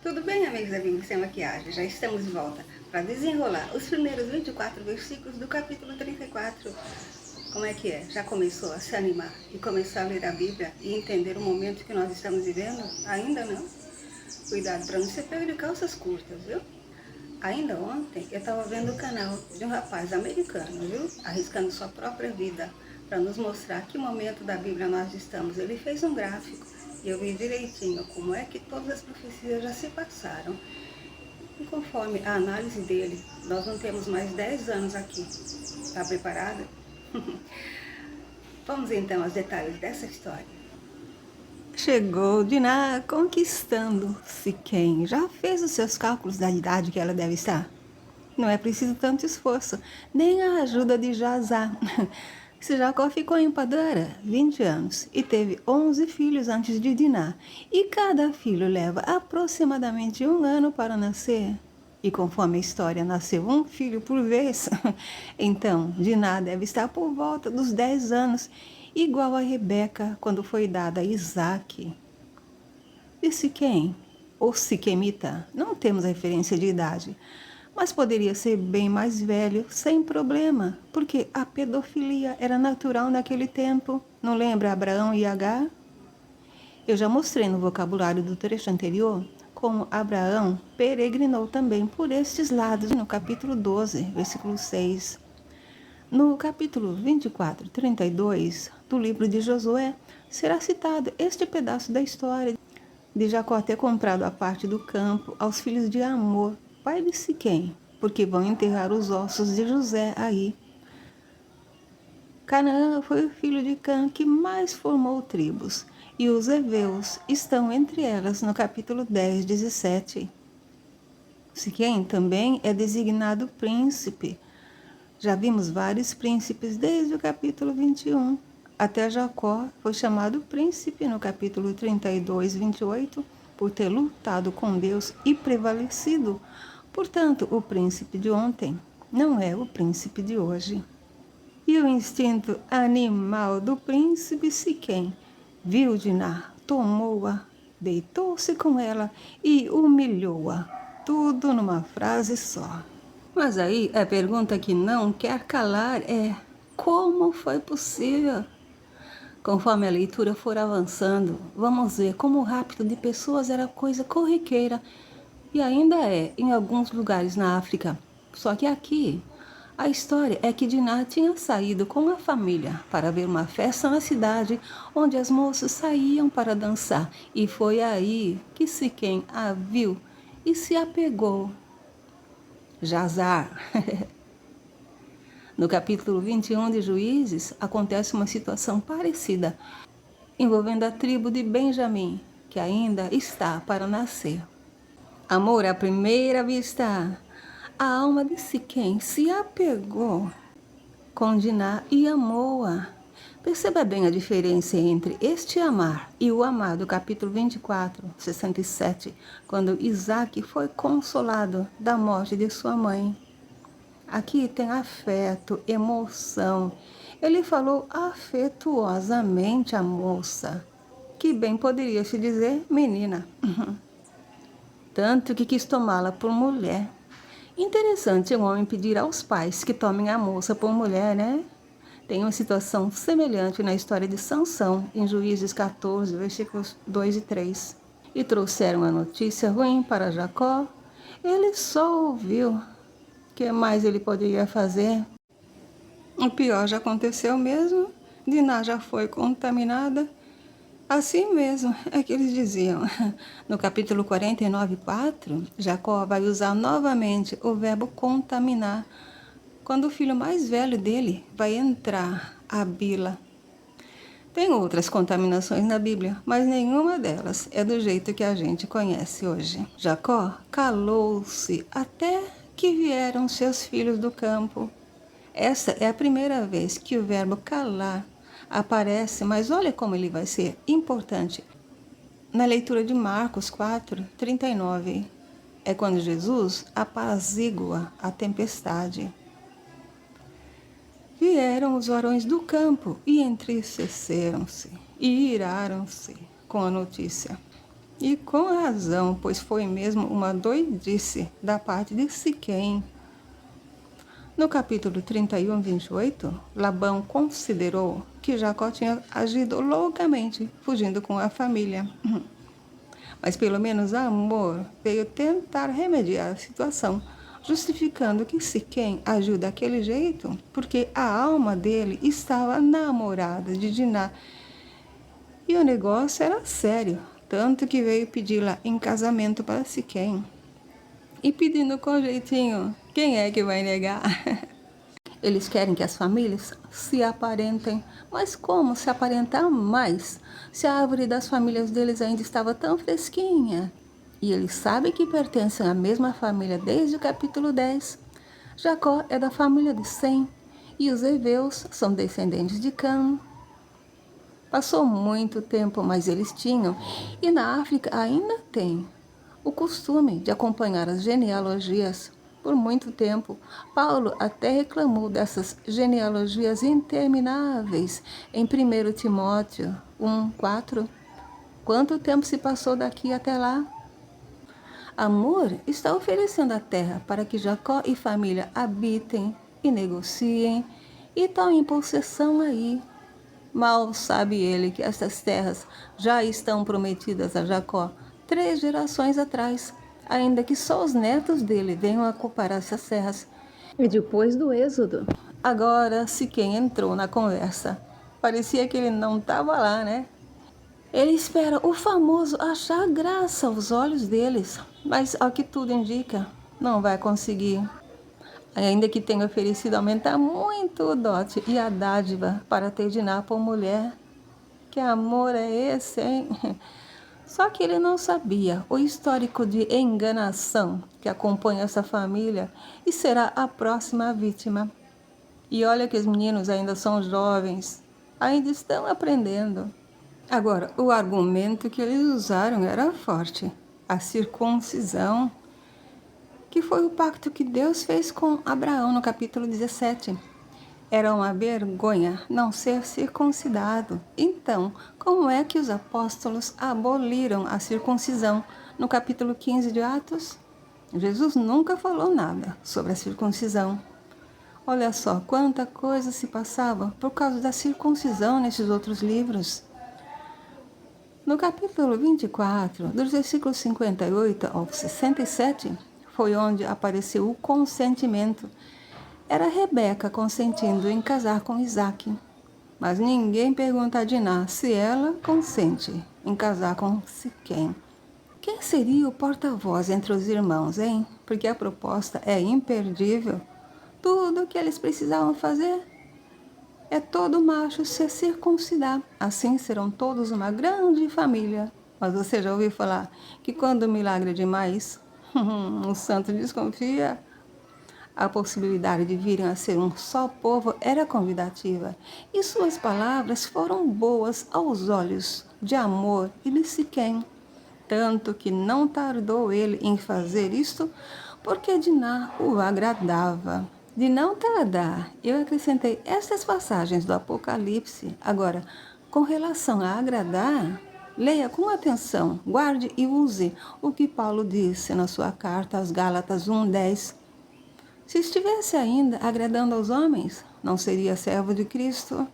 Tudo bem, amigos e amigas sem maquiagem? Já estamos de volta para desenrolar os primeiros 24 versículos do capítulo 34. Como é que é? Já começou a se animar e começar a ler a Bíblia e entender o momento que nós estamos vivendo? Ainda não? Cuidado para não ser pego de calças curtas, viu? Ainda ontem eu estava vendo o canal de um rapaz americano, viu? Arriscando sua própria vida para nos mostrar que momento da Bíblia nós estamos. Ele fez um gráfico e eu vi direitinho como é que todas as profecias já se passaram. E conforme a análise dele, nós não temos mais 10 anos aqui. Está preparada? Vamos então aos detalhes dessa história. Chegou Diná conquistando Siquém. Já fez os seus cálculos da idade que ela deve estar? Não é preciso tanto esforço, nem a ajuda de Jazá. Jacó ficou em Padara 20 anos e teve 11 filhos antes de Diná. E cada filho leva aproximadamente 1 ano para nascer. E conforme a história, nasceu um filho por vez. Então, Diná deve estar por volta dos 10 anos, igual a Rebeca quando foi dada a Isaque. De Siquém, ou Siquemita, não temos referência de idade, mas poderia ser bem mais velho, sem problema, porque a pedofilia era natural naquele tempo. Não lembra Abraão e Agar? Eu já mostrei no vocabulário do trecho anterior como Abraão peregrinou também por estes lados, no capítulo 12, versículo 6. No capítulo 24, 32 do livro de Josué, será citado este pedaço da história de Jacó ter comprado a parte do campo aos filhos de Amor, pai de Siquém, porque vão enterrar os ossos de José aí. Canaã foi o filho de Cã que mais formou tribos, e os heveus estão entre elas no capítulo 10, 17. Siquém também é designado príncipe. Já vimos vários príncipes desde o capítulo 21. Até Jacó foi chamado príncipe no capítulo 32, 28, por ter lutado com Deus e prevalecido. Portanto, o príncipe de ontem não é o príncipe de hoje. E o instinto animal do príncipe Siquém viu Diná, tomou-a, deitou-se com ela e humilhou-a. Tudo numa frase só. Mas aí a pergunta que não quer calar é: como foi possível? Conforme a leitura for avançando, vamos ver como o rapto de pessoas era coisa corriqueira e ainda é em alguns lugares na África. Só que aqui, a história é que Diná tinha saído com a família para ver uma festa na cidade onde as moças saíam para dançar. E foi aí que Siquém a viu e se apegou. Jazar. No capítulo 21 de Juízes, acontece uma situação parecida, envolvendo a tribo de Benjamim, que ainda está para nascer. Amor à primeira vista. A alma de Siquém se apegou com Diná e amou-a. Perceba bem a diferença entre este amar e o amar do capítulo 24, 67, quando Isaque foi consolado da morte de sua mãe. Aqui tem afeto, emoção. Ele falou afetuosamente à moça, que bem poderia se dizer menina. Tanto que quis tomá-la por mulher. Interessante um homem pedir aos pais que tomem a moça por mulher, né? Tem uma situação semelhante na história de Sansão, em Juízes 14, versículos 2 e 3. E trouxeram a notícia ruim para Jacó. Ele só ouviu. O que mais ele poderia fazer? O pior já aconteceu mesmo. Diná já foi contaminada. Assim mesmo é que eles diziam. No capítulo 49, 4, Jacó vai usar novamente o verbo contaminar, quando o filho mais velho dele vai entrar, a Bila. Tem outras contaminações na Bíblia, mas nenhuma delas é do jeito que a gente conhece hoje. Jacó calou-se até que vieram seus filhos do campo. Essa é a primeira vez que o verbo calar aparece, mas olha como ele vai ser importante. Na leitura de Marcos 4, 39, é quando Jesus apazigua a tempestade. Vieram os varões do campo e entristeceram-se e iraram-se com a notícia. E com razão, pois foi mesmo uma doidice da parte de Siquém. No capítulo 31, 28, Labão considerou que Jacó tinha agido loucamente, fugindo com a família. Mas pelo menos Amor veio tentar remediar a situação, justificando que Siquém agiu daquele jeito porque a alma dele estava namorada de Diná. E o negócio era sério, tanto que veio pedi-la em casamento para Siquém. E pedindo com jeitinho, quem é que vai negar? Eles querem que as famílias se aparentem, mas como se aparentar mais se a árvore das famílias deles ainda estava tão fresquinha? E eles sabem que pertencem à mesma família desde o capítulo 10. Jacó é da família de Sem e os heveus são descendentes de Cã. Passou muito tempo, mas eles tinham, e na África ainda tem, o costume de acompanhar as genealogias por muito tempo. Paulo até reclamou dessas genealogias intermináveis em 1 Timóteo 1:4. Quanto tempo se passou daqui até lá? Amor está oferecendo a terra para que Jacó e família habitem e negociem e tomem possessão aí. Mal sabe ele que estas terras já estão prometidas a Jacó 3 gerações atrás, ainda que só os netos dele venham a ocupar essas terras. E depois do êxodo. Agora, Siquém entrou na conversa. Parecia que ele não estava lá, né? Ele espera o famoso achar graça aos olhos deles, mas ao que tudo indica, não vai conseguir. Ainda que tenha oferecido aumentar muito o dote e a dádiva para ter Diná por mulher. Que amor é esse, hein? Só que ele não sabia o histórico de enganação que acompanha essa família e será a próxima vítima. E olha que os meninos ainda são jovens, ainda estão aprendendo. Agora, o argumento que eles usaram era forte. A circuncisão, que foi o pacto que Deus fez com Abraão no capítulo 17. Era uma vergonha não ser circuncidado. Então, como é que os apóstolos aboliram a circuncisão no capítulo 15 de Atos? Jesus nunca falou nada sobre a circuncisão. Olha só quanta coisa se passava por causa da circuncisão nesses outros livros. No capítulo 24, dos versículos 58 ao 67, foi onde apareceu o consentimento. Era Rebeca consentindo em casar com Isaque. Mas ninguém pergunta a Diná se ela consente em casar com Siquém. Quem seria o porta-voz entre os irmãos, hein? Porque a proposta é imperdível. Tudo o que eles precisavam fazer é todo macho se circuncidar. Assim serão todos uma grande família. Mas você já ouviu falar que quando o milagre é demais, o santo desconfia? A possibilidade de virem a ser um só povo era convidativa, e suas palavras foram boas aos olhos de Amor e de Siquém, tanto que não tardou ele em fazer isto, porque Diná o agradava. De não tardar, eu acrescentei estas passagens do Apocalipse. Agora, com relação a agradar, leia com atenção, guarde e use o que Paulo disse na sua carta aos Gálatas 1:10. Se estivesse ainda agradando aos homens, não seria servo de Cristo.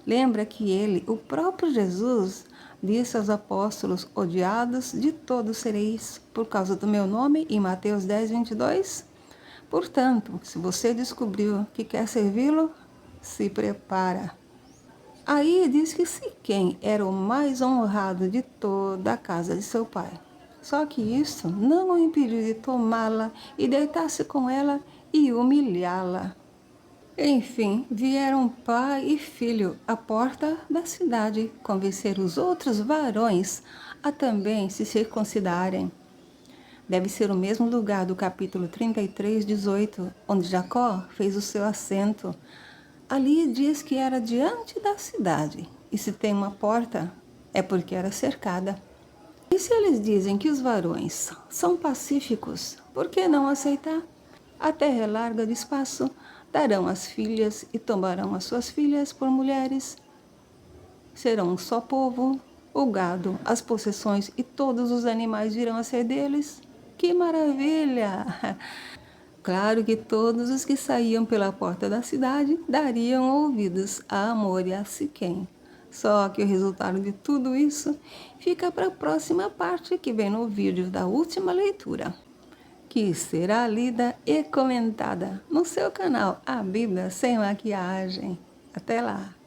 Lembra que ele, o próprio Jesus, disse aos apóstolos: odiados de todos sereis por causa do meu nome, em Mateus 10:22? Portanto, se você descobriu que quer servi-lo, se prepara. Aí diz que Siquém era o mais honrado de toda a casa de seu pai. Só que isso não o impediu de tomá-la e deitar-se com ela e humilhá-la. Enfim, vieram pai e filho à porta da cidade convencer os outros varões a também se circuncidarem. Deve ser o mesmo lugar do capítulo 33:18, onde Jacó fez o seu assento. Ali diz que era diante da cidade, e se tem uma porta, é porque era cercada. E se eles dizem que os varões são pacíficos, por que não aceitar? A terra é larga de espaço, darão as filhas e tomarão as suas filhas por mulheres. Serão um só povo, o gado, as possessões e todos os animais virão a ser deles? Que maravilha! Claro que todos os que saíam pela porta da cidade dariam ouvidos a Amor e a Siquém. Só que o resultado de tudo isso fica para a próxima parte que vem no vídeo da última leitura, que será lida e comentada no seu canal A Bíblia Sem Maquiagem. Até lá!